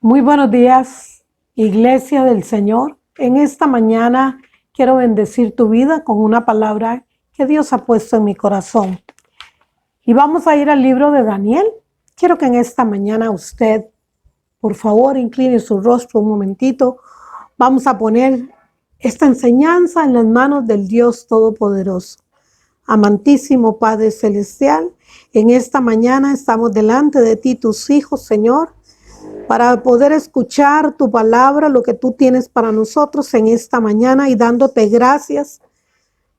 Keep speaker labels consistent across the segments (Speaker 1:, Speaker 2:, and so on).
Speaker 1: Muy buenos días, Iglesia del Señor. En esta mañana quiero bendecir tu vida con una palabra que Dios ha puesto en mi corazón. Y vamos a ir al libro de Daniel. Quiero que en esta mañana usted, por favor, incline su rostro un momentito. Vamos a poner esta enseñanza en las manos del Dios Todopoderoso. Amantísimo Padre Celestial, en esta mañana estamos delante de ti, tus hijos, Señor, para poder escuchar tu palabra, lo que tú tienes para nosotros en esta mañana, y dándote gracias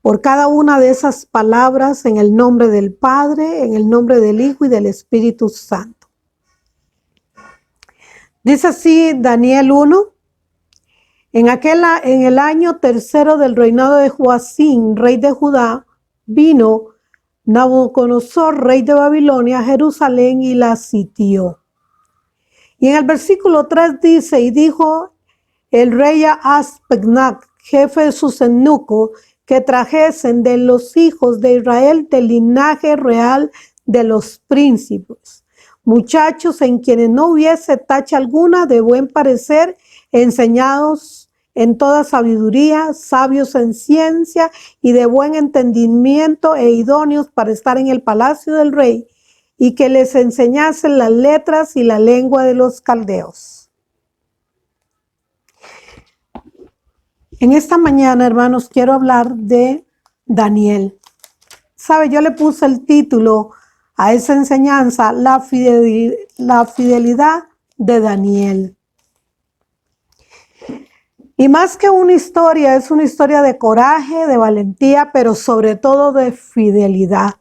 Speaker 1: por cada una de esas palabras en el nombre del Padre, en el nombre del Hijo y del Espíritu Santo. Dice así Daniel 1. En el año tercero del reinado de Joacim, rey de Judá, vino Nabucodonosor, rey de Babilonia, a Jerusalén y la sitió. Y en el versículo 3 dice, y dijo el rey a Aspenaz, jefe de sus eunucos, que trajesen de los hijos de Israel del linaje real de los príncipes, muchachos en quienes no hubiese tacha alguna, de buen parecer, enseñados en toda sabiduría, sabios en ciencia y de buen entendimiento, e idóneos para estar en el palacio del rey, y que les enseñasen las letras y la lengua de los caldeos. En esta mañana, hermanos, quiero hablar de Daniel. ¿Sabe? Yo le puse el título a esa enseñanza, la fidelidad de Daniel. Y más que una historia, es una historia de coraje, de valentía, pero sobre todo de fidelidad.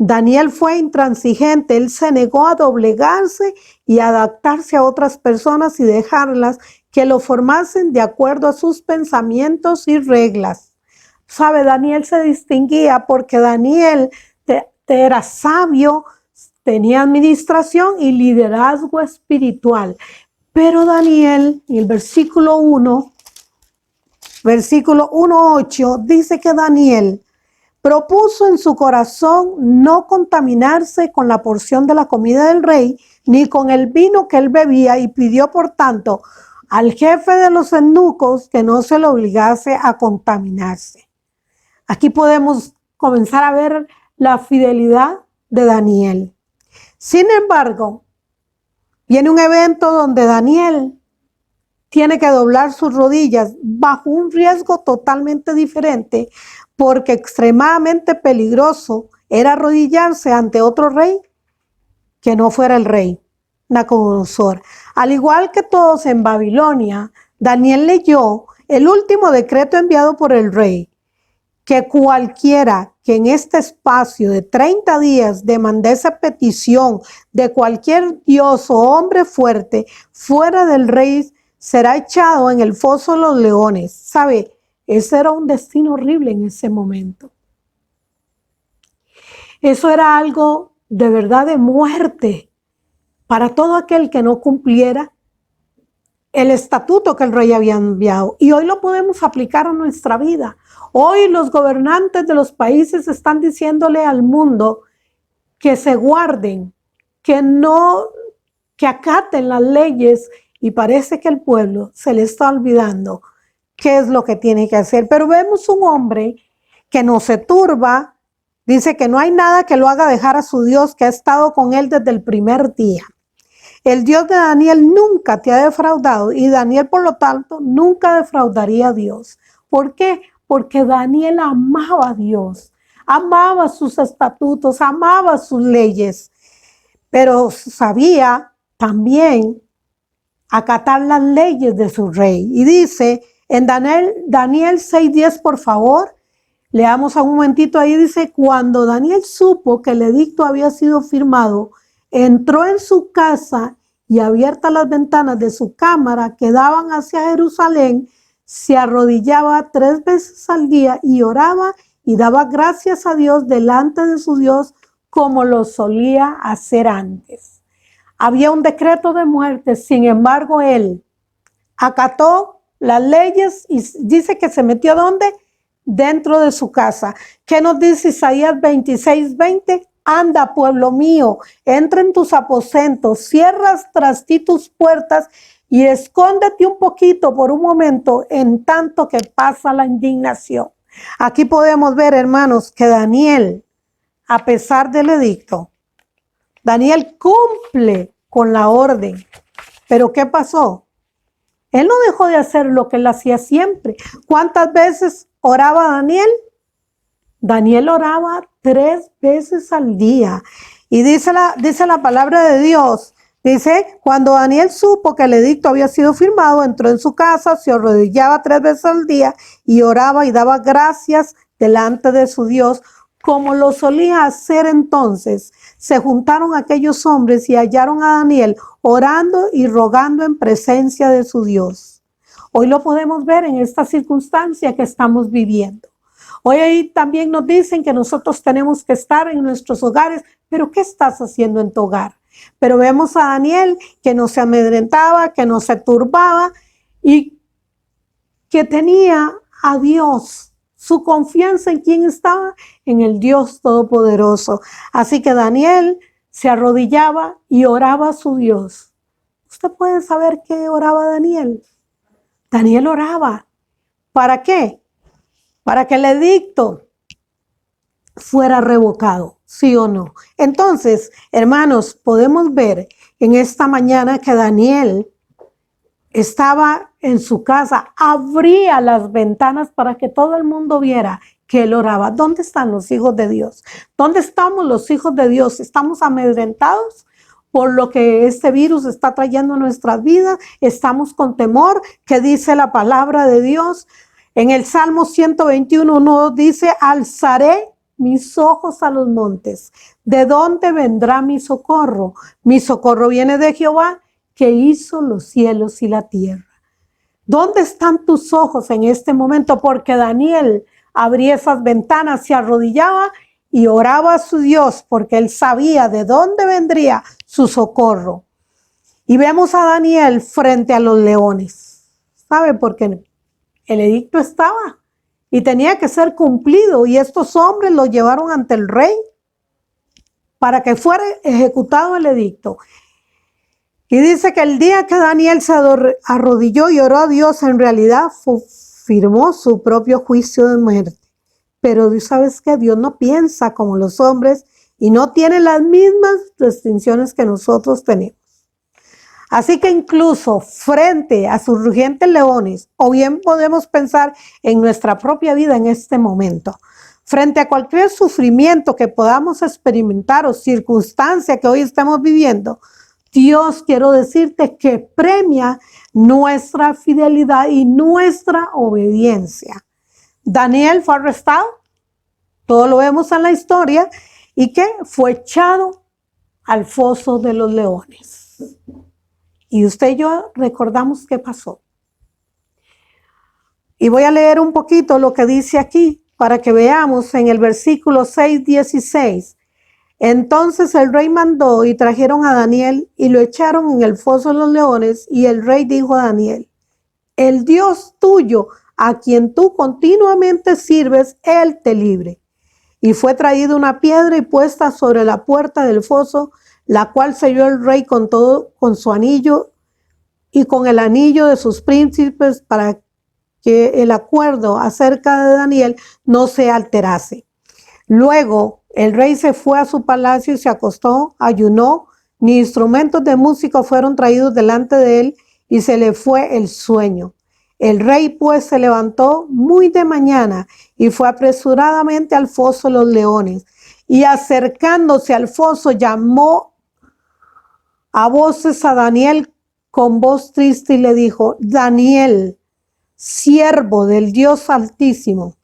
Speaker 1: Daniel fue intransigente, él se negó a doblegarse y adaptarse a otras personas y dejarlas que lo formasen de acuerdo a sus pensamientos y reglas. ¿Sabe? Daniel se distinguía porque Daniel era sabio, tenía administración y liderazgo espiritual. Pero Daniel, en el versículo 1:8, dice que Daniel propuso en su corazón no contaminarse con la porción de la comida del rey, ni con el vino que él bebía, y pidió, por tanto, al jefe de los eunucos que no se le obligase a contaminarse. Aquí podemos comenzar a ver la fidelidad de Daniel. Sin embargo, viene un evento donde Daniel tiene que doblar sus rodillas bajo un riesgo totalmente diferente, porque extremadamente peligroso era arrodillarse ante otro rey que no fuera el rey Nabucodonosor. Al igual que todos en Babilonia, Daniel leyó el último decreto enviado por el rey, que cualquiera que en este espacio de 30 días demandase petición de cualquier dios o hombre fuerte fuera del rey será echado en el foso de los leones. ¿Sabe? Ese era un destino horrible en ese momento. Eso era algo de verdad de muerte para todo aquel que no cumpliera el estatuto que el rey había enviado. Y hoy lo podemos aplicar a nuestra vida. Hoy los gobernantes de los países están diciéndole al mundo que se guarden, que acaten las leyes, y parece que el pueblo se le está olvidando qué es lo que tiene que hacer. Pero vemos un hombre que no se turba, dice que no hay nada que lo haga dejar a su Dios, que ha estado con él desde el primer día. El Dios de Daniel nunca te ha defraudado, y Daniel, por lo tanto, nunca defraudaría a Dios. ¿Por qué? Porque Daniel amaba a Dios, amaba sus estatutos, amaba sus leyes, pero sabía también acatar las leyes de su rey. Y dice en Daniel 6:10, por favor, leamos un momentito ahí, dice: cuando Daniel supo que el edicto había sido firmado, entró en su casa y, abiertas las ventanas de su cámara que daban hacia Jerusalén, se arrodillaba 3 veces al día y oraba y daba gracias a Dios delante de su Dios, como lo solía hacer antes. Había un decreto de muerte, sin embargo, él acató las leyes y dice que se metió ¿dónde? Dentro de su casa. ¿Qué nos dice Isaías 26:20? Anda, pueblo mío, entra en tus aposentos, cierras tras ti tus puertas y escóndete un poquito por un momento en tanto que pasa la indignación. Aquí podemos ver, hermanos, que Daniel, a pesar del edicto, Daniel cumple con la orden. Pero ¿qué pasó? Él no dejó de hacer lo que él hacía siempre. ¿Cuántas veces oraba Daniel? Daniel oraba 3 veces al día. Y dice la palabra de Dios, dice, cuando Daniel supo que el edicto había sido firmado, entró en su casa, se arrodillaba 3 veces al día y oraba y daba gracias delante de su Dios, como lo solía hacer entonces. Se juntaron aquellos hombres y hallaron a Daniel orando y rogando en presencia de su Dios. Hoy lo podemos ver en esta circunstancia que estamos viviendo. Hoy también nos dicen que nosotros tenemos que estar en nuestros hogares, pero ¿qué estás haciendo en tu hogar? Pero vemos a Daniel que no se amedrentaba, que no se turbaba y que tenía a Dios. Su confianza en quién estaba, en el Dios Todopoderoso. Así que Daniel se arrodillaba y oraba a su Dios. ¿Usted puede saber qué oraba Daniel? Daniel oraba. ¿Para qué? Para que el edicto fuera revocado, ¿sí o no? Entonces, hermanos, podemos ver en esta mañana que Daniel estaba en su casa, abría las ventanas para que todo el mundo viera que él oraba. ¿Dónde están los hijos de Dios? ¿Dónde estamos los hijos de Dios? ¿Estamos amedrentados por lo que este virus está trayendo a nuestras vidas? ¿Estamos con temor? ¿Qué dice la palabra de Dios? En el Salmo 121 dice, alzaré mis ojos a los montes. ¿De dónde vendrá mi socorro? Mi socorro viene de Jehová, que hizo los cielos y la tierra. ¿Dónde están tus ojos en este momento? Porque Daniel abría esas ventanas, se arrodillaba y oraba a su Dios, porque él sabía de dónde vendría su socorro. Y vemos a Daniel frente a los leones. ¿Sabe? Porque el edicto estaba y tenía que ser cumplido, y estos hombres lo llevaron ante el rey para que fuera ejecutado el edicto. Y dice que el día que Daniel se arrodilló y oró a Dios, en realidad firmó su propio juicio de muerte. Pero ¿sabes qué? Dios no piensa como los hombres y no tiene las mismas restricciones que nosotros tenemos. Así que incluso frente a sus rugientes leones, o bien podemos pensar en nuestra propia vida en este momento, frente a cualquier sufrimiento que podamos experimentar o circunstancia que hoy estemos viviendo, Dios, quiero decirte que premia nuestra fidelidad y nuestra obediencia. Daniel fue arrestado, todo lo vemos en la historia, y que fue echado al foso de los leones. Y usted y yo recordamos qué pasó. Y voy a leer un poquito lo que dice aquí para que veamos en el versículo 6:16. Entonces el rey mandó y trajeron a Daniel y lo echaron en el foso de los leones. Y el rey dijo a Daniel, el Dios tuyo, a quien tú continuamente sirves, él te libre. Y fue traída una piedra y puesta sobre la puerta del foso, la cual selló el rey con su anillo y con el anillo de sus príncipes, para que el acuerdo acerca de Daniel no se alterase. Luego el rey se fue a su palacio y se acostó, ayunó, ni instrumentos de música fueron traídos delante de él, y se le fue el sueño. El rey pues se levantó muy de mañana y fue apresuradamente al foso de los leones, y acercándose al foso llamó a voces a Daniel con voz triste y le dijo, Daniel, siervo del Dios Altísimo,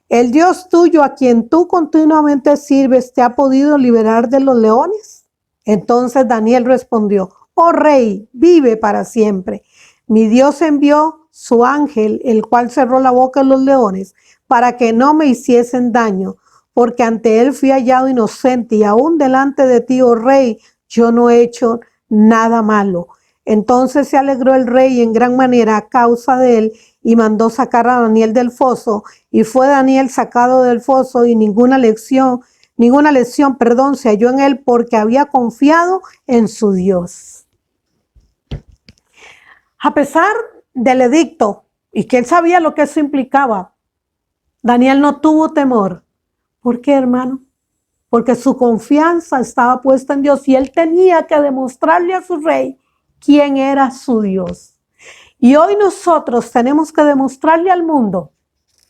Speaker 1: ¿el Dios tuyo, a quien tú continuamente sirves, te ha podido liberar de los leones? Entonces Daniel respondió, oh rey, vive para siempre. Mi Dios envió su ángel, el cual cerró la boca de los leones, para que no me hiciesen daño, porque ante él fui hallado inocente, y aún delante de ti, oh rey, yo no he hecho nada malo. Entonces se alegró el rey en gran manera a causa de él, y mandó sacar a Daniel del foso, y fue Daniel sacado del foso, y ninguna lección ninguna lesión, perdón, se halló en él porque había confiado en su Dios. A pesar del edicto y que él sabía lo que eso implicaba, Daniel no tuvo temor. ¿Por qué, hermano? Porque su confianza estaba puesta en Dios y él tenía que demostrarle a su rey quién era su Dios. Y hoy nosotros tenemos que demostrarle al mundo,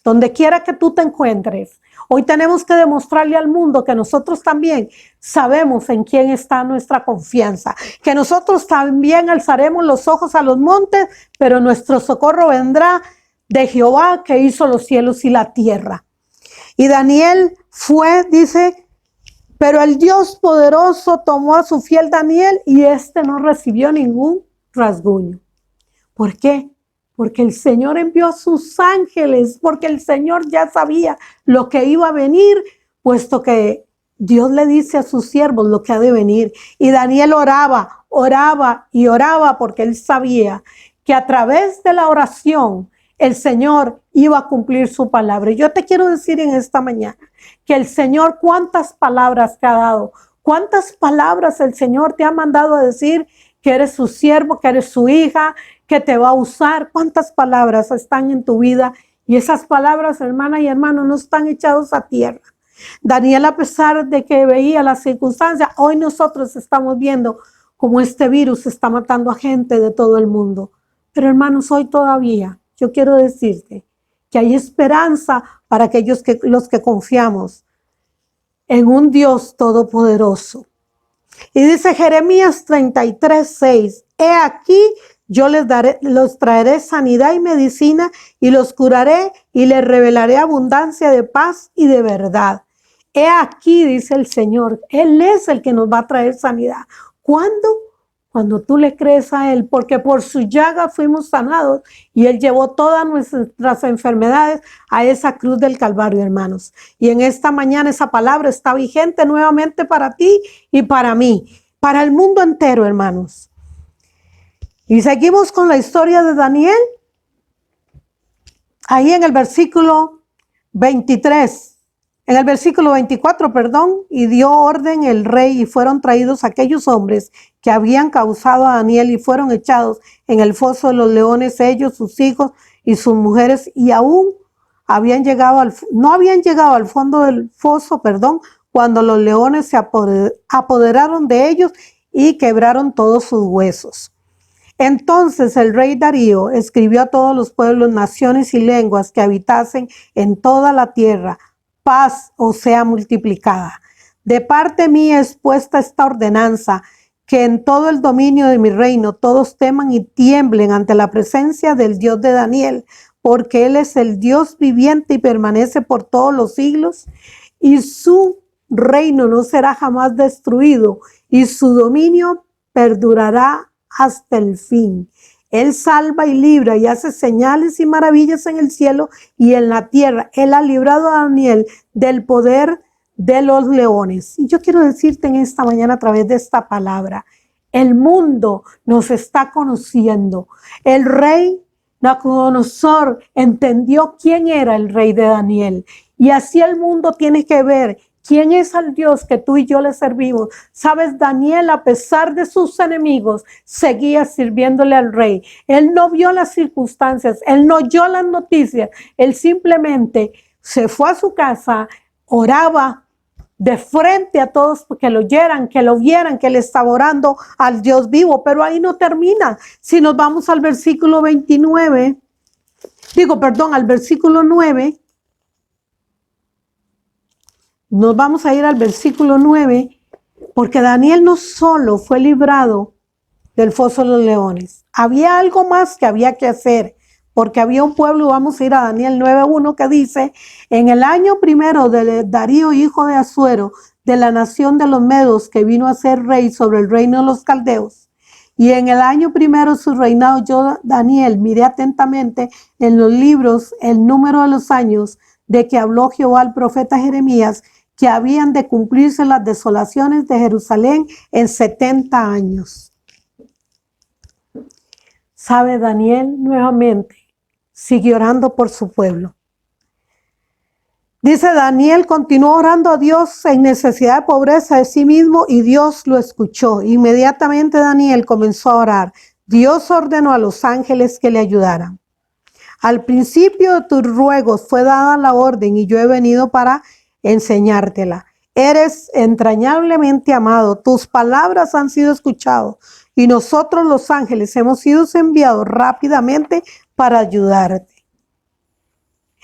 Speaker 1: donde quiera que tú te encuentres, hoy tenemos que demostrarle al mundo que nosotros también sabemos en quién está nuestra confianza, que nosotros también alzaremos los ojos a los montes, pero nuestro socorro vendrá de Jehová que hizo los cielos y la tierra. Y Daniel fue, dice, pero el Dios poderoso tomó a su fiel Daniel y éste no recibió ningún rasguño. ¿Por qué? Porque el Señor envió a sus ángeles, porque el Señor ya sabía lo que iba a venir, puesto que Dios le dice a sus siervos lo que ha de venir. Y Daniel oraba, oraba y oraba porque él sabía que a través de la oración el Señor iba a cumplir su palabra. Y yo te quiero decir en esta mañana que el Señor, cuántas palabras te ha dado, cuántas palabras el Señor te ha mandado a decir que eres su siervo, que eres su hija, que te va a usar. Cuántas palabras están en tu vida y esas palabras, hermana y hermano, no están echados a tierra. Daniel, a pesar de que veía las circunstancias, hoy nosotros estamos viendo cómo este virus está matando a gente de todo el mundo. Pero hermanos, hoy todavía yo quiero decirte que hay esperanza para aquellos los que confiamos en un Dios todopoderoso. Y dice Jeremías 33:6, he aquí yo los traeré sanidad y medicina y los curaré y les revelaré abundancia de paz y de verdad. He aquí, dice el Señor, Él es el que nos va a traer sanidad. ¿Cuándo? Cuando tú le crees a Él, porque por su llaga fuimos sanados y Él llevó todas nuestras enfermedades a esa cruz del Calvario, hermanos. Y en esta mañana esa palabra está vigente nuevamente para ti y para mí, para el mundo entero, hermanos. Y seguimos con la historia de Daniel. Ahí en el versículo 23. En el versículo 24, perdón, y dio orden el rey y fueron traídos aquellos hombres que habían causado a Daniel y fueron echados en el foso de los leones, ellos, sus hijos y sus mujeres, y aún no habían llegado al fondo del foso, cuando los leones se apoderaron de ellos y quebraron todos sus huesos. Entonces el rey Darío escribió a todos los pueblos, naciones y lenguas que habitasen en toda la tierra: paz os sea multiplicada. De parte mía es puesta esta ordenanza, que en todo el dominio de mi reino todos teman y tiemblen ante la presencia del Dios de Daniel, porque Él es el Dios viviente y permanece por todos los siglos, y su reino no será jamás destruido, y su dominio perdurará hasta el fin. Él salva y libra y hace señales y maravillas en el cielo y en la tierra. Él ha librado a Daniel del poder de los leones. Y yo quiero decirte en esta mañana a través de esta palabra, el mundo nos está conociendo. El rey Nabucodonosor entendió quién era el rey de Daniel. Y así el mundo tiene que ver quién es el Dios que tú y yo le servimos. Sabes, Daniel, a pesar de sus enemigos, seguía sirviéndole al rey. Él no vio las circunstancias, él no oyó las noticias, él simplemente se fue a su casa, oraba de frente a todos que lo oyeran, que lo vieran, que le estaba orando al Dios vivo. Pero ahí no termina. Si nos vamos al versículo 29, al versículo 9, nos vamos a ir al versículo 9, porque Daniel no solo fue librado del foso de los leones, había algo más que había que hacer, porque había un pueblo. Vamos a ir a Daniel 9:1, que dice: en el año primero de Darío, hijo de Asuero, de la nación de los Medos, que vino a ser rey sobre el reino de los caldeos, y en el año primero de su reinado, yo, Daniel, miré atentamente en los libros el número de los años de que habló Jehová al profeta Jeremías, que habían de cumplirse las desolaciones de Jerusalén en 70 años. ¿Sabe? Daniel nuevamente sigue orando por su pueblo. Dice Daniel, continuó orando a Dios en necesidad de pobreza de sí mismo y Dios lo escuchó. Inmediatamente Daniel comenzó a orar. Dios ordenó a los ángeles que le ayudaran. Al principio de tus ruegos fue dada la orden y yo he venido para enseñártela. Eres entrañablemente amado, tus palabras han sido escuchadas y nosotros los ángeles hemos sido enviados rápidamente para ayudarte.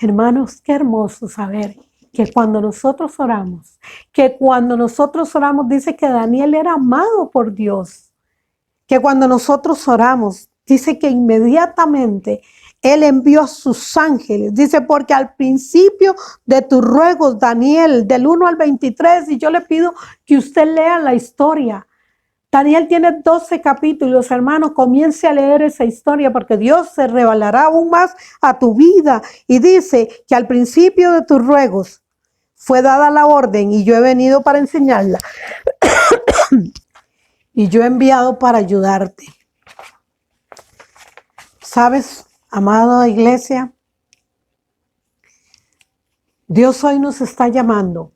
Speaker 1: Hermanos, qué hermoso saber que cuando nosotros oramos, dice que Daniel era amado por Dios, que cuando nosotros oramos, dice que inmediatamente Él envió a sus ángeles. Dice, porque al principio de tus ruegos, Daniel, del 1 al 23, y yo le pido que usted lea la historia. Daniel tiene 12 capítulos, hermano, comience a leer esa historia porque Dios se revelará aún más a tu vida. Y dice que al principio de tus ruegos fue dada la orden y yo he venido para enseñarla. Y yo he enviado para ayudarte. ¿Sabes, amada iglesia? Dios hoy nos está llamando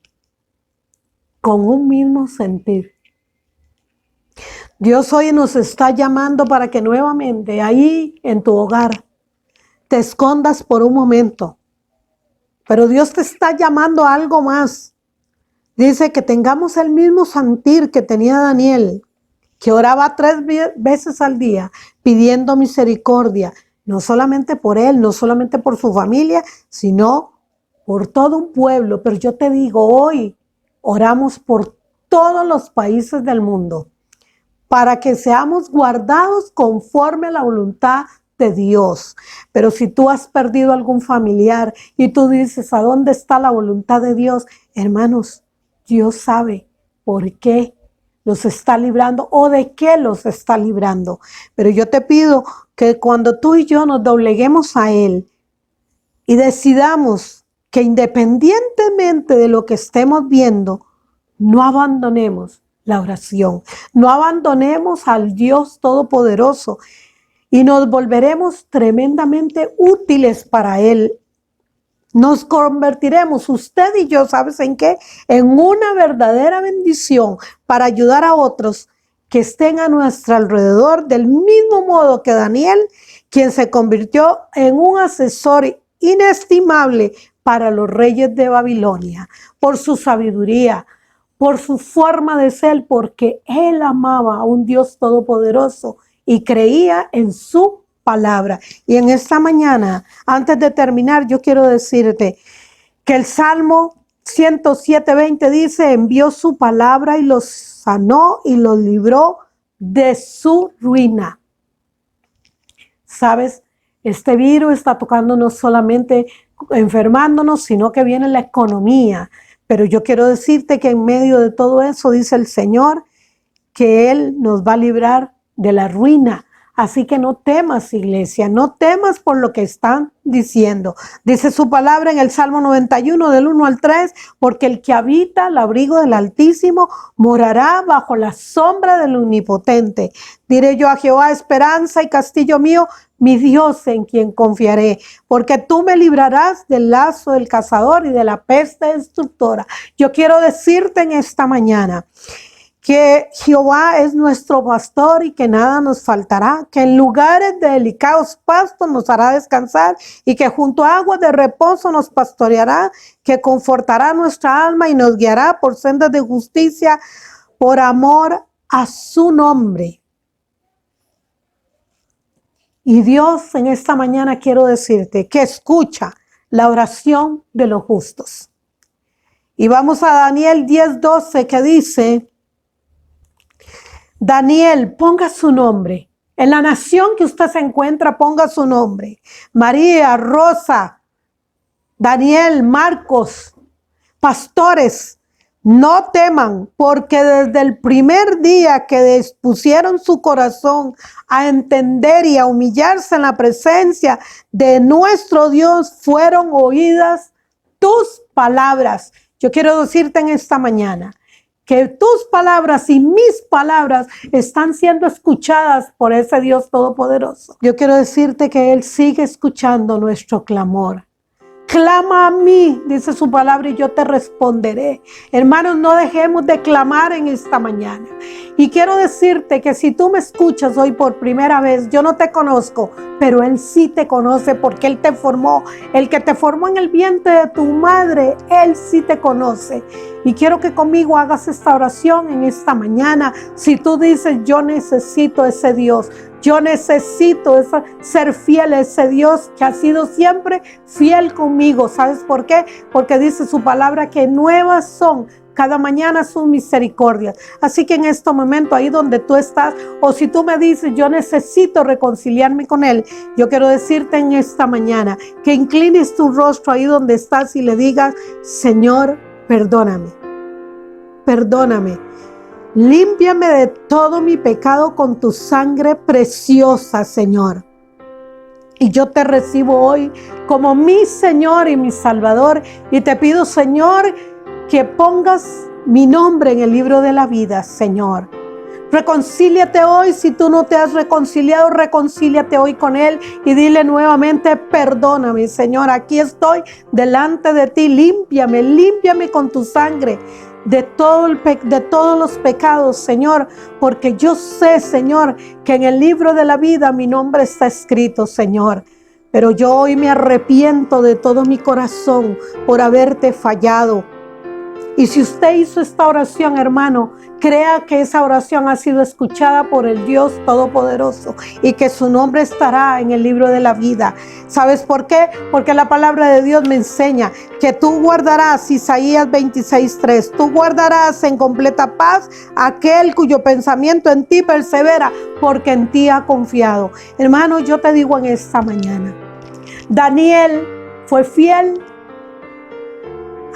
Speaker 1: con un mismo sentir. Dios hoy nos está llamando para que nuevamente ahí en tu hogar te escondas por un momento. Pero Dios te está llamando a algo más. Dice que tengamos el mismo sentir que tenía Daniel, que oraba 3 veces al día pidiendo misericordia, no solamente por él, no solamente por su familia, sino por todo un pueblo. Pero yo te digo, hoy oramos por todos los países del mundo, para que seamos guardados conforme a la voluntad de Dios. Pero si tú has perdido algún familiar y tú dices, ¿a dónde está la voluntad de Dios? Hermanos, Dios sabe por qué los está librando o de qué los está librando. Pero yo te pido que cuando tú y yo nos dobleguemos a Él y decidamos que independientemente de lo que estemos viendo, no abandonemos la oración, no abandonemos al Dios Todopoderoso y nos volveremos tremendamente útiles para Él. Nos convertiremos, usted y yo, ¿sabes en qué? En una verdadera bendición para ayudar a otros que estén a nuestro alrededor, del mismo modo que Daniel, quien se convirtió en un asesor inestimable para los reyes de Babilonia, por su sabiduría, por su forma de ser, porque él amaba a un Dios todopoderoso y creía en su palabra. Y en esta mañana, antes de terminar, yo quiero decirte que el Salmo 107:20 dice, envió su palabra y los sanó y los libró de su ruina. ¿Sabes? Este virus está tocando no solamente enfermándonos, sino que viene la economía. Pero yo quiero decirte que en medio de todo eso dice el Señor que Él nos va a librar de la ruina. Así que no temas, iglesia, no temas por lo que están diciendo. Dice su palabra en el Salmo 91 del 1 al 3, porque el que habita al abrigo del Altísimo morará bajo la sombra del Omnipotente. Diré yo a Jehová, esperanza y castillo mío, mi Dios en quien confiaré, porque tú me librarás del lazo del cazador y de la peste destructora. Yo quiero decirte en esta mañana que Jehová es nuestro pastor y que nada nos faltará, que en lugares de delicados pastos nos hará descansar y que junto a aguas de reposo nos pastoreará, que confortará nuestra alma y nos guiará por sendas de justicia por amor a su nombre. Y Dios, en esta mañana quiero decirte que escucha la oración de los justos. Y vamos a Daniel 10:12 que dice, Daniel, ponga su nombre. En la nación que usted se encuentra, ponga su nombre. María, Rosa, Daniel, Marcos, pastores, no teman, porque desde el primer día que dispusieron su corazón a entender y a humillarse en la presencia de nuestro Dios, fueron oídas tus palabras. Yo quiero decirte en esta mañana que tus palabras y mis palabras están siendo escuchadas por ese Dios todopoderoso. Yo quiero decirte que Él sigue escuchando nuestro clamor. Clama a mí, dice su palabra, y yo te responderé. Hermanos, no dejemos de clamar en esta mañana. Y quiero decirte que si tú me escuchas hoy por primera vez, yo no te conozco, pero Él sí te conoce porque Él te formó. El que te formó en el vientre de tu madre, Él sí te conoce. Y quiero que conmigo hagas esta oración en esta mañana. Si tú dices, yo necesito ese Dios, yo necesito ser fiel a ese Dios que ha sido siempre fiel conmigo. ¿Sabes por qué? Porque dice su palabra que nuevas son cada mañana sus misericordias. Así que en este momento, ahí donde tú estás, o si tú me dices, yo necesito reconciliarme con Él, yo quiero decirte en esta mañana que inclines tu rostro ahí donde estás y le digas, Señor, perdóname, perdóname. Límpiame de todo mi pecado con tu sangre preciosa, Señor. Y yo te recibo hoy como mi Señor y mi Salvador. Y te pido, Señor, que pongas mi nombre en el libro de la vida, Señor. Reconcíliate hoy. Si tú no te has reconciliado, reconcíliate hoy con Él y dile nuevamente, perdóname, Señor. Aquí estoy delante de ti. Límpiame, límpiame con tu sangre de todos los pecados, Señor, porque yo sé, Señor, que en el libro de la vida mi nombre está escrito, Señor. Pero yo hoy me arrepiento de todo mi corazón por haberte fallado. Y si usted hizo esta oración, hermano, crea que esa oración ha sido escuchada por el Dios Todopoderoso y que su nombre estará en el libro de la vida. ¿Sabes por qué? Porque la palabra de Dios me enseña que tú guardarás, Isaías 26:3, tú guardarás en completa paz aquel cuyo pensamiento en ti persevera, porque en ti ha confiado. Hermano, yo te digo en esta mañana, Daniel fue fiel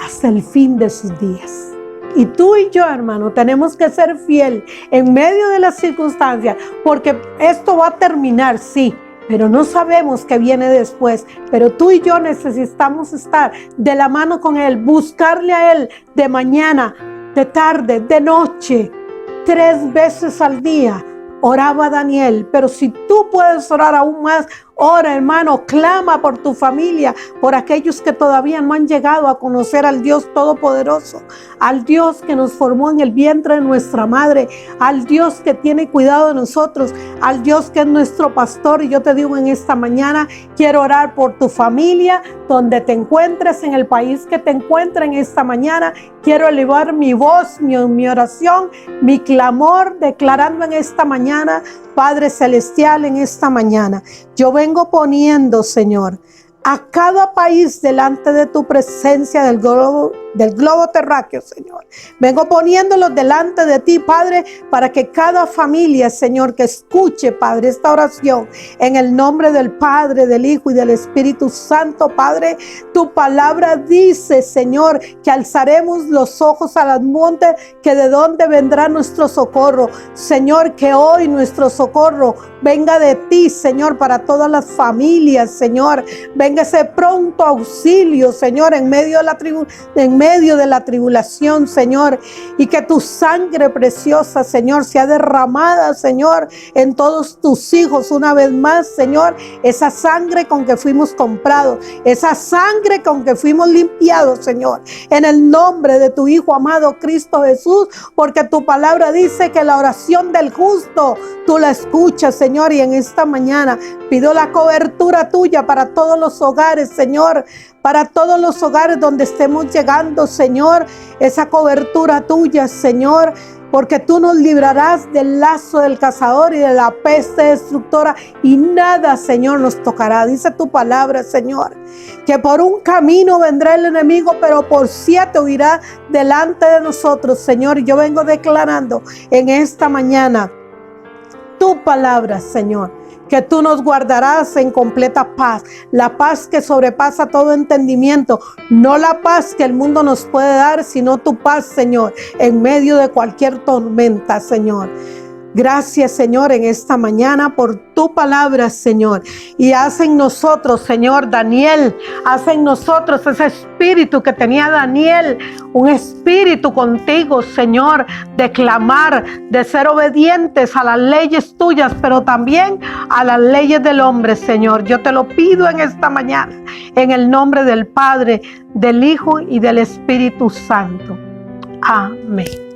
Speaker 1: hasta el fin de sus días. Y tú y yo, hermano, tenemos que ser fiel en medio de las circunstancias, porque esto va a terminar, sí, pero no sabemos qué viene después. Pero tú y yo necesitamos estar de la mano con Él, buscarle a Él de mañana, de tarde, de noche, 3 veces al día. Oraba Daniel, pero si tú puedes orar aún más, ora, hermano, clama por tu familia, por aquellos que todavía no han llegado a conocer al Dios Todopoderoso, al Dios que nos formó en el vientre de nuestra madre, al Dios que tiene cuidado de nosotros, al Dios que es nuestro pastor. Y yo te digo en esta mañana, quiero orar por tu familia, donde te encuentres, en el país que te encuentres en esta mañana. Quiero elevar mi voz, mi oración, mi clamor, declarando en esta mañana, Padre Celestial, en esta mañana, yo vengo poniendo, Señor, a cada país delante de tu presencia del globo terráqueo, Señor. Vengo poniéndolos delante de ti, Padre, para que cada familia, Señor, que escuche, Padre, esta oración, en el nombre del Padre, del Hijo y del Espíritu Santo, Padre, tu palabra dice, Señor, que alzaremos los ojos a los montes, que de dónde vendrá nuestro socorro. Señor, que hoy nuestro socorro venga de ti, Señor, para todas las familias, Señor. Venga ese pronto auxilio, Señor, en medio de la tribulación, Señor, y que tu sangre preciosa, Señor, sea derramada, Señor, en todos tus hijos una vez más, Señor, esa sangre con que fuimos comprados, esa sangre con que fuimos limpiados, Señor, en el nombre de tu Hijo amado Cristo Jesús, porque tu palabra dice que la oración del justo tú la escuchas, Señor. Y en esta mañana pido la cobertura tuya para todos los hogares, Señor, para todos los hogares donde estemos llegando, Señor, esa cobertura tuya, Señor, porque tú nos librarás del lazo del cazador y de la peste destructora, y nada, Señor, nos tocará. Dice tu palabra, Señor, que por un camino vendrá el enemigo, pero por 7 huirá delante de nosotros, Señor. Y yo vengo declarando en esta mañana tu palabra, Señor, que tú nos guardarás en completa paz, la paz que sobrepasa todo entendimiento, no la paz que el mundo nos puede dar, sino tu paz, Señor, en medio de cualquier tormenta, Señor. Gracias, Señor, en esta mañana por tu palabra, Señor. Y haz en nosotros, Señor, Daniel, haz en nosotros ese espíritu que tenía Daniel, un espíritu contigo, Señor, de clamar, de ser obedientes a las leyes tuyas, pero también a las leyes del hombre, Señor. Yo te lo pido en esta mañana, en el nombre del Padre, del Hijo y del Espíritu Santo. Amén.